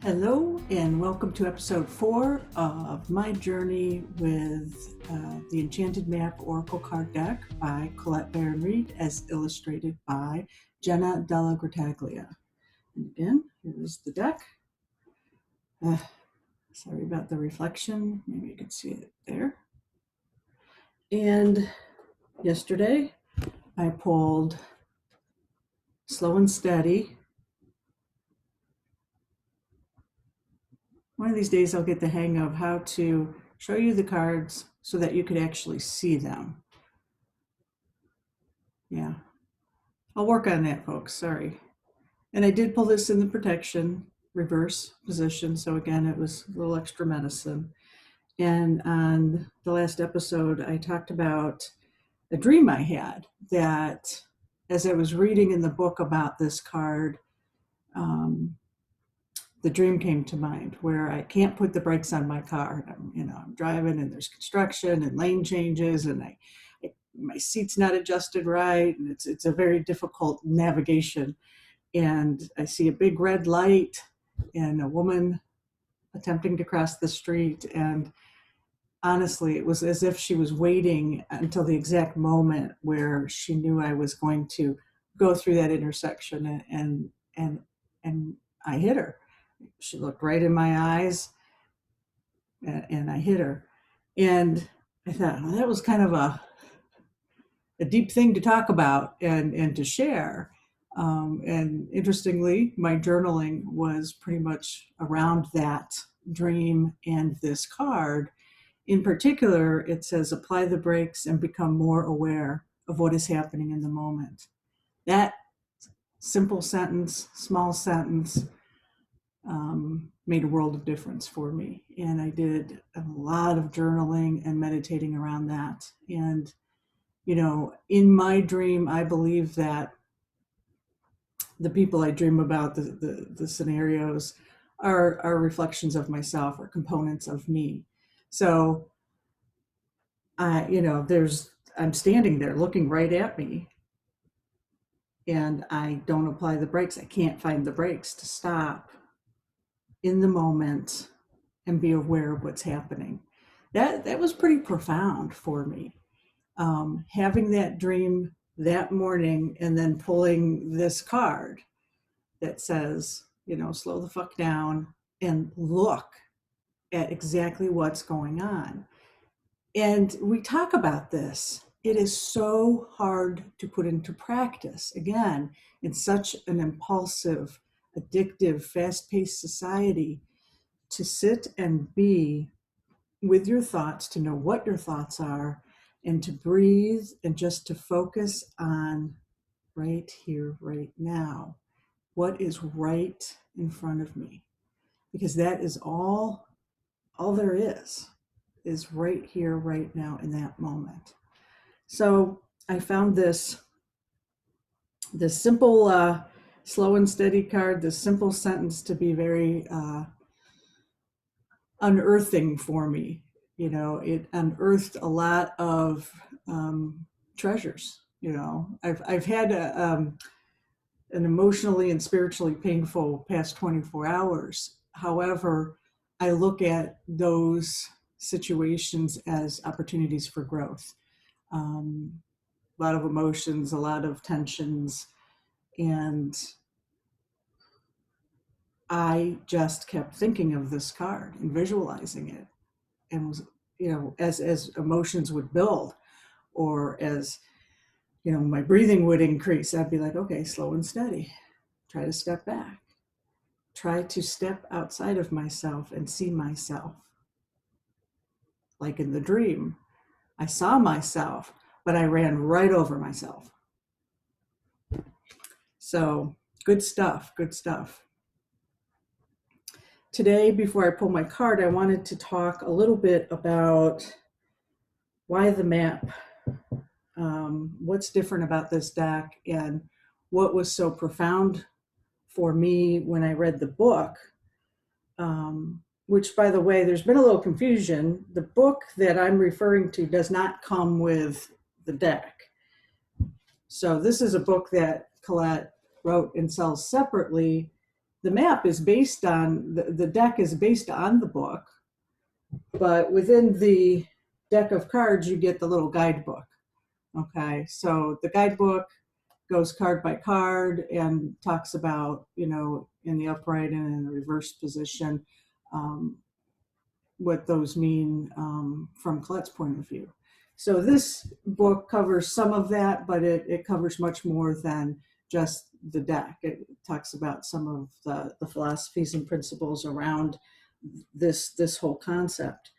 Hello and welcome to episode 4 of my journey with the Enchanted Map Oracle card deck by Colette Baron Reed as illustrated by Jenna Della Grataglia. And again, here's the deck. Sorry about the reflection, maybe you can see it there. And yesterday I pulled Slow and Steady. One of these days I'll get the hang of how to show you the cards so that you could actually see them. Yeah, I'll work on that, folks, sorry. And I did pull this in the protection reverse position, so again, it was a little extra medicine. And on the last episode, I talked about a dream I had that as I was reading in the book about this card, the dream came to mind where I can't put the brakes on my car. I'm driving and there's construction and lane changes and my seat's not adjusted right. And it's a very difficult navigation. And I see a big red light and a woman attempting to cross the street. And honestly, it was as if she was waiting until the exact moment where she knew I was going to go through that intersection and I hit her. She looked right in my eyes and I hit her. And I thought, well, that was kind of a deep thing to talk about and to share. And interestingly, my journaling was pretty much around that dream and this card. In particular, it says, apply the brakes and become more aware of what is happening in the moment. That simple sentence, small sentence, made a world of difference for me. And I did a lot of journaling and meditating around that. And, in my dream, I believe that the people I dream about, the scenarios, are reflections of myself or components of me. So, I'm standing there looking right at me and I don't apply the brakes. I can't find the brakes to stop in the moment and be aware of what's happening. That was pretty profound for me. Having that dream that morning and then pulling this card that says, slow the fuck down and look at exactly what's going on. And we talk about this. It is so hard to put into practice. Again, in such an impulsive, addictive, fast-paced society, to sit and be with your thoughts, to know what your thoughts are, and to breathe and just to focus on right here, right now. What is right in front of me? Because that is all there is right here, right now, in that moment. So I found this simple, slow and steady card, this simple sentence to be very unearthing for me. It unearthed a lot of treasures. I've had an emotionally and spiritually painful past 24 hours. However, I look at those situations as opportunities for growth. A lot of emotions, a lot of tensions, and I just kept thinking of this card and visualizing it, and was, as emotions would build, or as my breathing would increase, I'd be like, okay, slow and steady. Try to step back. Try to step outside of myself and see myself. Like in the dream, I saw myself, but I ran right over myself. So good stuff. Today, before I pull my card, I wanted to talk a little bit about why the map, what's different about this deck, and what was so profound for me when I read the book, which, by the way, there's been a little confusion. The book that I'm referring to does not come with the deck. So this is a book that Colette wrote and sells separately the map is based on, the deck is based on the book, but within the deck of cards, you get the little guidebook. Okay, so the guidebook goes card by card and talks about, in the upright and in the reverse position, um, what those mean from Colette's point of view. So this book covers some of that, but it covers much more than just the deck. It talks about some of the philosophies and principles around this whole concept.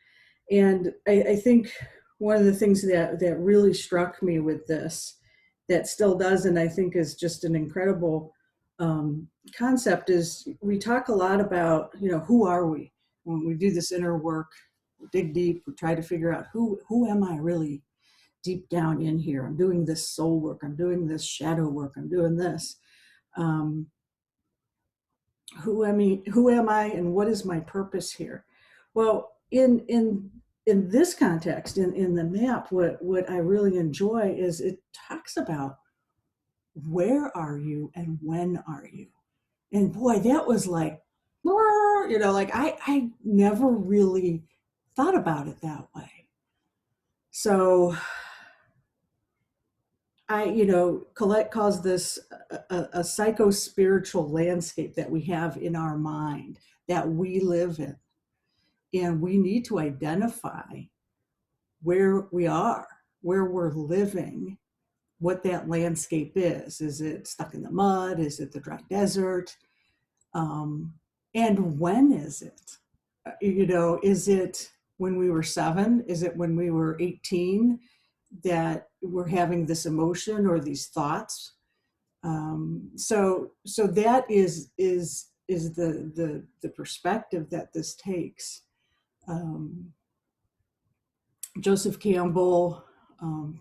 And I think one of the things that really struck me with this, that still does, and I think is just an incredible concept, is we talk a lot about, who are we? When we do this inner work, we dig deep, we try to figure out who am I really deep down in here? I'm doing this soul work, I'm doing this shadow work, I'm doing this. Who am I, and what is my purpose here? Well, in this context, in the map, what I really enjoy is it talks about where are you and when are you? And boy, that was like, like I never really thought about it that way. So Colette calls this a psycho-spiritual landscape that we have in our mind, that we live in. And we need to identify where we are, where we're living, what that landscape is. Is it stuck in the mud? Is it the dry desert? And when is it? Is it when we were 7? Is it when we were 18 that we're having this emotion or these thoughts? So that is the perspective that this takes. Joseph Campbell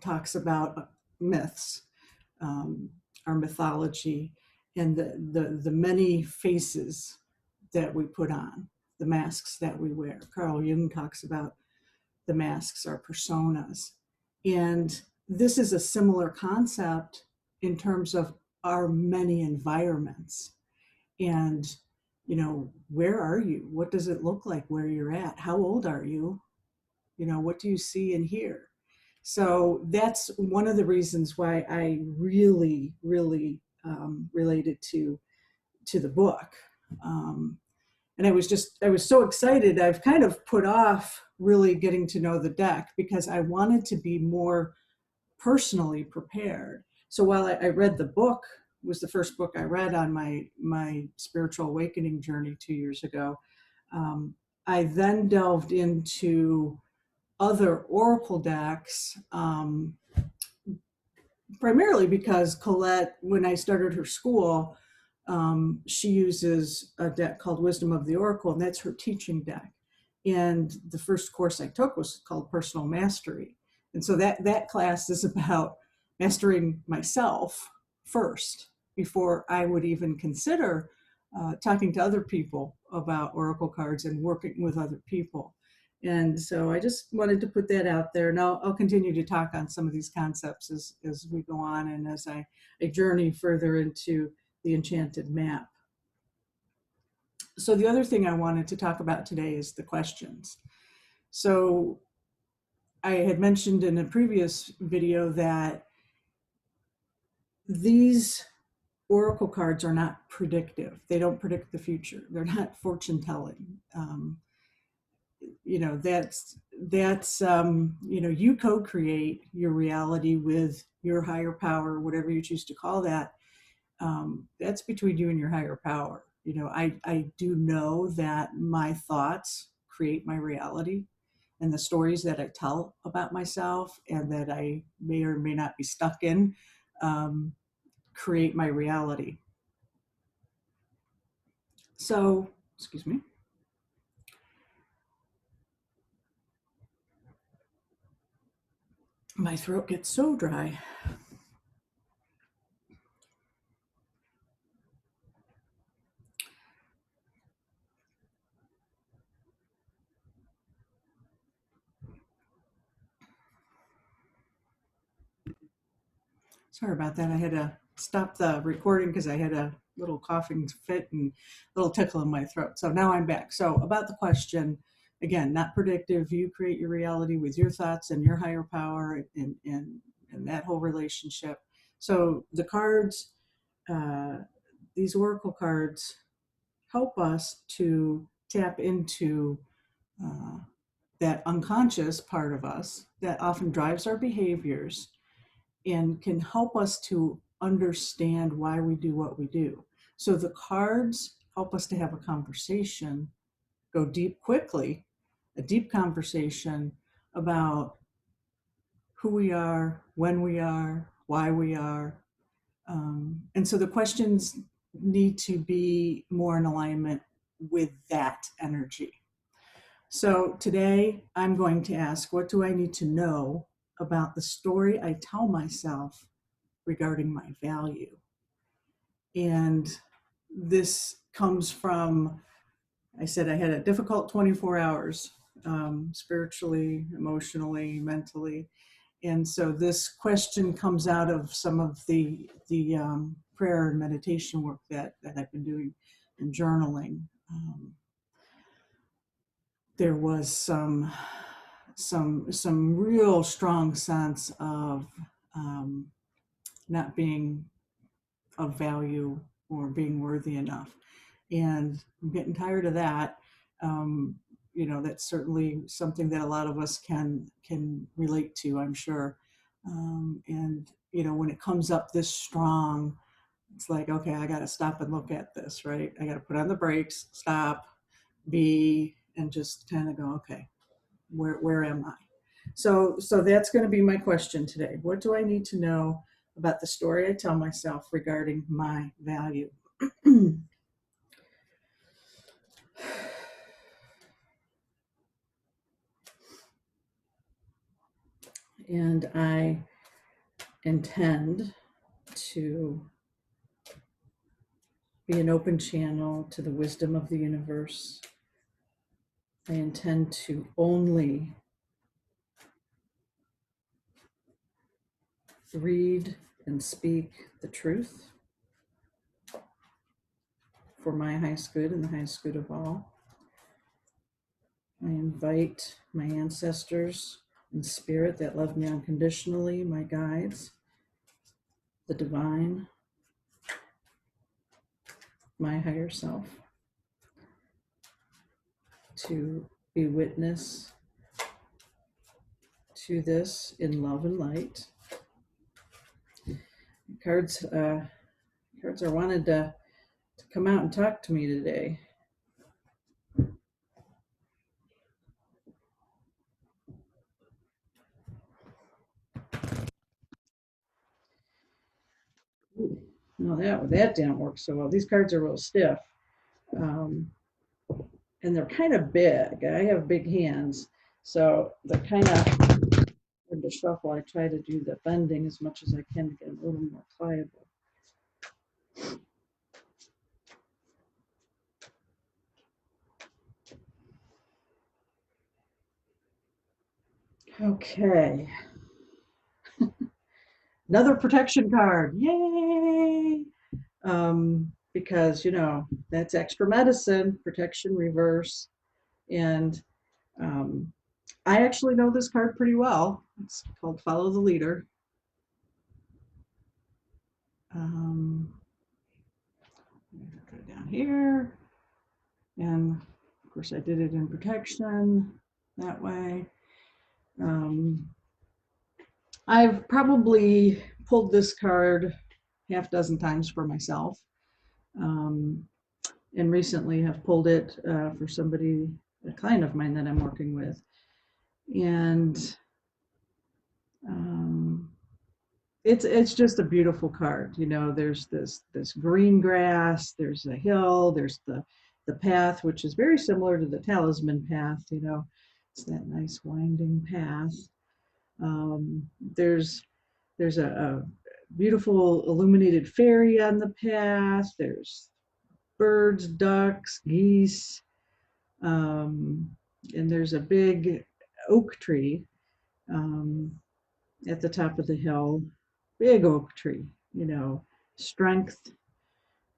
talks about myths, our mythology, and the many faces that we put on, the masks that we wear. Carl Jung talks about the masks, our personas. And this is a similar concept in terms of our many environments. And, where are you? What does it look like where you're at? How old are you? What do you see and hear? So that's one of the reasons why I really, really related to the book. And I was so excited. I've kind of put off really getting to know the deck because I wanted to be more personally prepared. So while I read the book, it was the first book I read on my spiritual awakening journey 2 years ago, I then delved into other oracle decks, primarily because Colette, when I started her school, she uses a deck called Wisdom of the Oracle, and that's her teaching deck. And the first course I took was called Personal Mastery. And so that class is about mastering myself first before I would even consider talking to other people about oracle cards and working with other people. And so I just wanted to put that out there. And I'll continue to talk on some of these concepts as we go on and as I journey further into the Enchanted Map. So the other thing I wanted to talk about today is the questions. So I had mentioned in a previous video that these oracle cards are not predictive. They don't predict the future. They're not fortune telling. You co-create your reality with your higher power, whatever you choose to call that. That's between you and your higher power. I do know that my thoughts create my reality, and the stories that I tell about myself and that I may or may not be stuck in create my reality. So, excuse me. My throat gets so dry. Sorry about that. I had to stop the recording because I had to little coughing fit and little tickle in my throat. So now I'm back. So about the question, again, not predictive. You create your reality with your thoughts and your higher power and that whole relationship. So the cards, uh, these oracle cards, help us to tap into uh, that unconscious part of us that often drives our behaviors and can help us to understand why we do what we do. So the cards help us to have a conversation, go deep quickly, a deep conversation about who we are, when we are, why we are. And so the questions need to be more in alignment with that energy. So today I'm going to ask, what do I need to know about the story I tell myself regarding my value? And this comes from, I said I had a difficult 24 hours, spiritually, emotionally, mentally. And so this question comes out of some of the prayer and meditation work that I've been doing and journaling. There was some real strong sense of not being of value or being worthy enough, and I'm getting tired of that. Um, that's certainly something that a lot of us can relate to, I'm sure. And when it comes up this strong, it's like, okay, I got to stop and look at this, right? I got to put on the brakes, stop, be, and just kind of go, okay, where am I? So that's going to be my question today. What do I need to know about the story I tell myself regarding my value? And I intend to be an open channel to the wisdom of the universe. I intend to only read and speak the truth for my highest good and the highest good of all. I invite my ancestors and spirit that love me unconditionally, my guides, the divine, my higher self, to be witness to this in love and light. Cards are wanted to come out and talk to me today. Ooh, no, that didn't work so well. These cards are real stiff, and they're kind of big. I have big hands, so they're kind of hard to shuffle. I try to do the bending as much as I can to get them a little more pliable. Okay. Another protection card. Yay! Because, that's extra medicine, protection reverse. And I actually know this card pretty well. It's called Follow the Leader. Go down here. And of course, I did it in protection that way. I've probably pulled this card half dozen times for myself, and recently have pulled it for somebody, a client of mine that I'm working with. And it's just a beautiful card. There's this green grass, there's a hill, there's the path, which is very similar to the talisman path. It's that nice winding path. There's a beautiful illuminated fairy on the path. There's birds, ducks, geese, and there's a big oak tree at the top of the hill. Big oak tree, strength,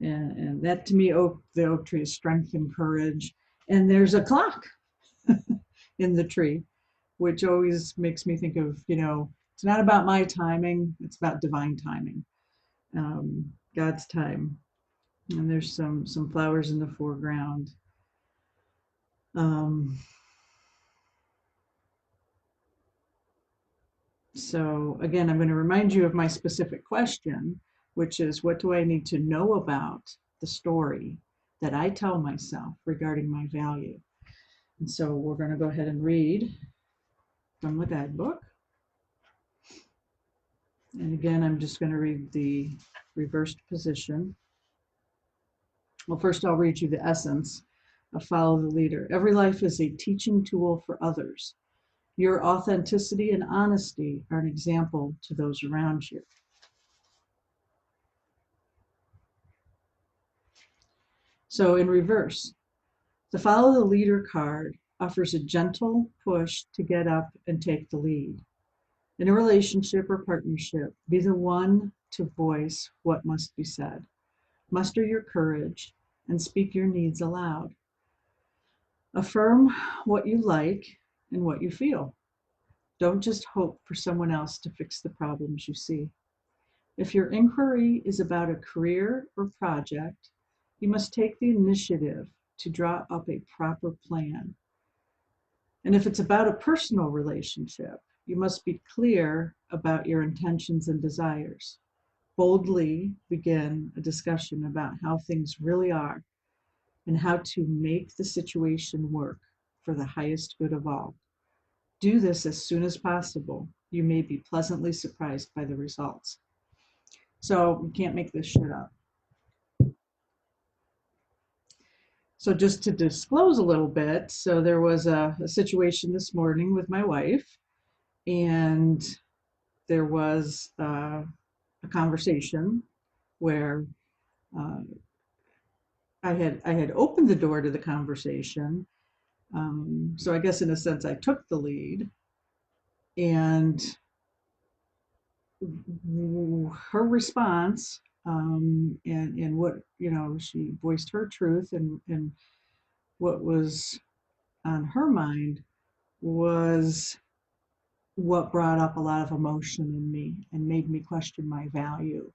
And that to me, the oak tree is strength and courage. And there's a clock in the tree, which always makes me think of, it's not about my timing, it's about divine timing, God's time. And there's some flowers in the foreground. Um, so again, I'm going to remind you of my specific question, which is, what do I need to know about the story that I tell myself regarding my value? And so we're going to go ahead and read from the guidebook. And again, I'm just going to read the reversed position. Well, first I'll read you the essence of Follow the Leader. Every life is a teaching tool for others. Your authenticity and honesty are an example to those around you. So in reverse, the Follow the Leader card offers a gentle push to get up and take the lead. In a relationship or partnership, be the one to voice what must be said. Muster your courage and speak your needs aloud. Affirm what you like and what you feel. Don't just hope for someone else to fix the problems you see. If your inquiry is about a career or project, you must take the initiative to draw up a proper plan. And if it's about a personal relationship, you must be clear about your intentions and desires. Boldly begin a discussion about how things really are and how to make the situation work for the highest good of all. Do this as soon as possible. You may be pleasantly surprised by the results. So you can't make this shit up. So just to disclose a little bit, so there was a situation this morning with my wife, and there was a conversation where uh, I had opened the door to the conversation. So I guess in a sense I took the lead, and her response, and what, she voiced her truth, and what was on her mind was what brought up a lot of emotion in me and made me question my value.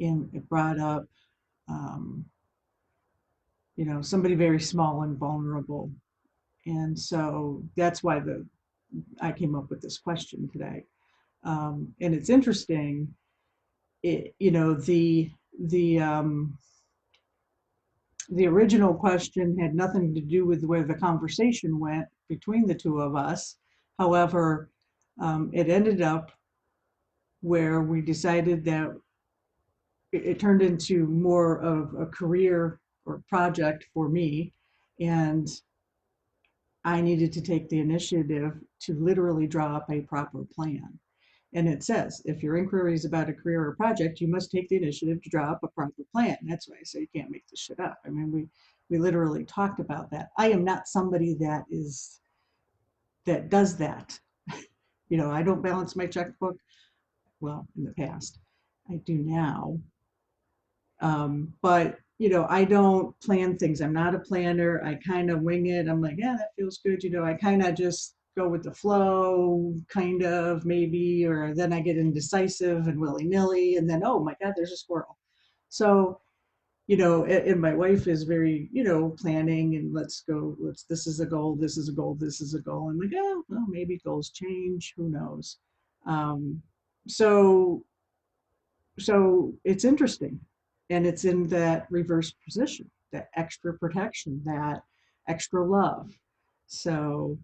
And it brought up, um, somebody very small and vulnerable. And so that's why I came up with this question today. And it's interesting, the original question had nothing to do with where the conversation went between the two of us. However, it ended up where we decided that it turned into more of a career or project for me. And I needed to take the initiative to literally draw up a proper plan. And it says, if your inquiry is about a career or project, you must take the initiative to draw up a proper plan. That's why I say you can't make this shit up. I mean, we literally talked about that. I am not somebody that does that. I don't balance my checkbook. Well, in the past, I do now. But I don't plan things. I'm not a planner. I kind of wing it. I'm like, yeah, that feels good. I kind of just go with the flow, kind of, maybe, or then I get indecisive and willy-nilly, and then, oh my God, there's a squirrel. So, and my wife is very, planning, and this is a goal, this is a goal, this is a goal. I'm like, oh, well, maybe goals change, who knows? Um, so so it's interesting, and it's in that reverse position, that extra protection, that extra love. So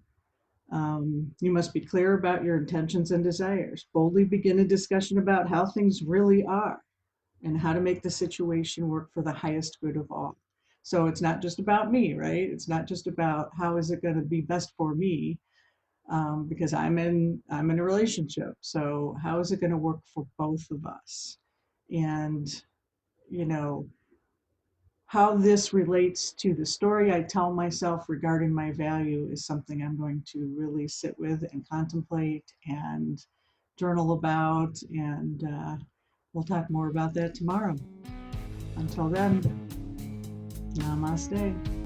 you must be clear about your intentions and desires. Boldly begin a discussion about how things really are and how to make the situation work for the highest good of all. So it's not just about me, right? It's not just about how is it going to be best for me, because I'm in a relationship. So how is it going to work for both of us? And you know how this relates to the story I tell myself regarding my value is something I'm going to really sit with and contemplate and journal about, and we'll talk more about that tomorrow. Until then, namaste.